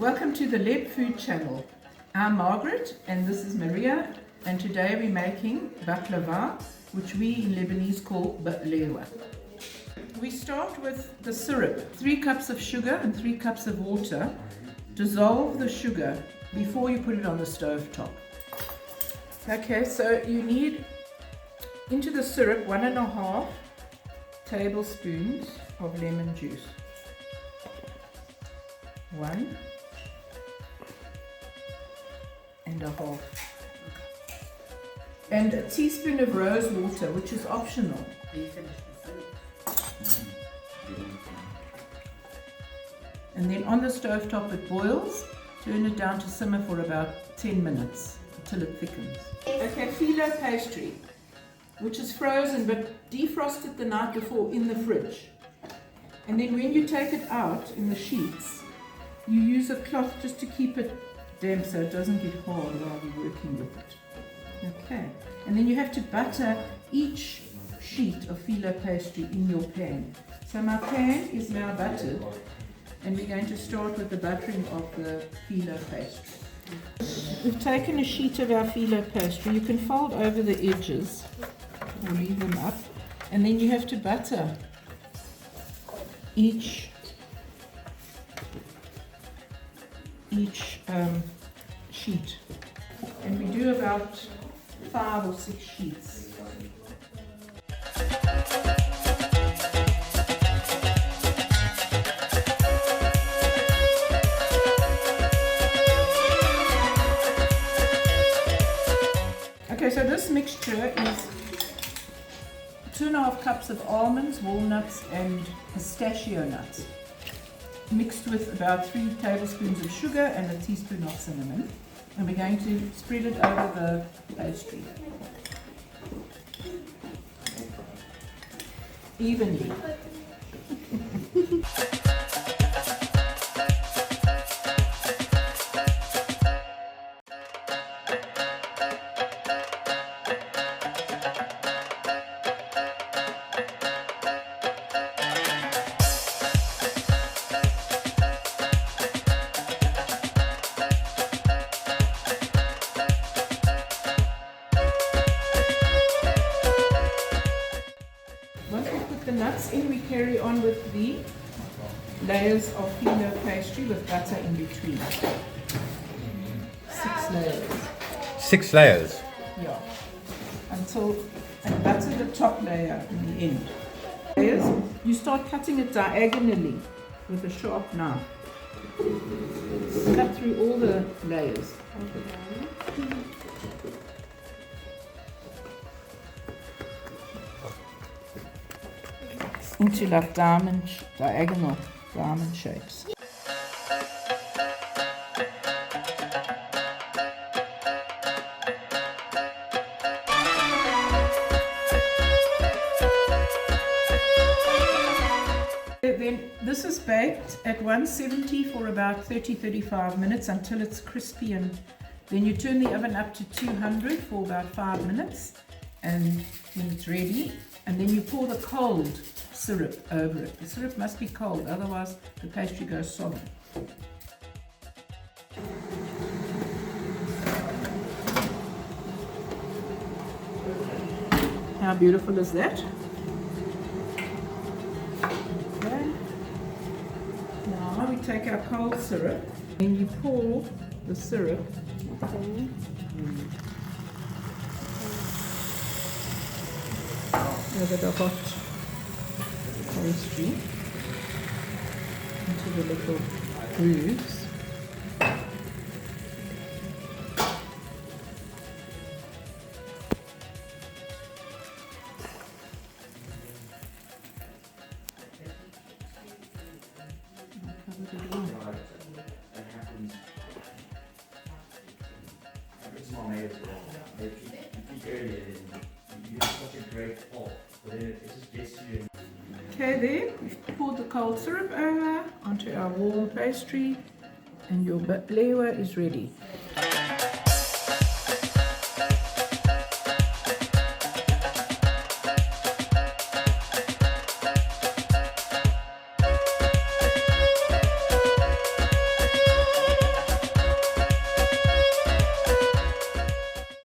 Welcome to the Leb Food Channel. I'm Margaret and this is Maria, and today we're making Baklava, which we in Lebanese call Baklava. We start with the syrup. 3 cups of sugar and 3 cups of water. Dissolve the sugar before you put it on the stove top. Okay, so you need into the syrup 1.5 tablespoons of lemon juice. 1.5. And a teaspoon of rose water, which is optional. And then on the stove top it boils. Turn it down to simmer for about 10 minutes until it thickens. Okay, Phyllo pastry, which is frozen but defrosted the night before in the fridge. And then when you take it out in the sheets, you use a cloth just to keep it damp so it doesn't get hard while you're working with it. Okay, and then you have to butter each sheet of Phyllo pastry in your pan. So my pan is now buttered, and we're going to start with the buttering of the Phyllo pastry. We've taken a sheet of our Phyllo pastry. You can fold over the edges or leave them up, and then you have to butter each sheet, and we do about 5 or 6 sheets. Okay, so this mixture is 2.5 cups of almonds, walnuts and pistachio nuts, mixed with about 3 tablespoons of sugar and a teaspoon of cinnamon. And we're going to spread it over the pastry evenly. Once we put the nuts in, we carry on with the layers of Phyllo pastry with butter in between. 6 layers. 6 layers? Yeah. And butter the top layer in the end. Layers, you start cutting it diagonally with a sharp knife. Cut through all the layers. Into like diagonal diamond shapes. Then this is baked at 170 for about 30-35 minutes until it's crispy, and then you turn the oven up to 200 for about 5 minutes, and when it's ready, and then you pour the cold syrup over it. The syrup must be cold, otherwise the pastry goes soggy. How beautiful is that? Okay. Now we take our cold syrup and you pour the syrup over the hot pastry into the little grooves. Okay, there, we've poured the cold syrup over onto our warm pastry, and your baklava is ready.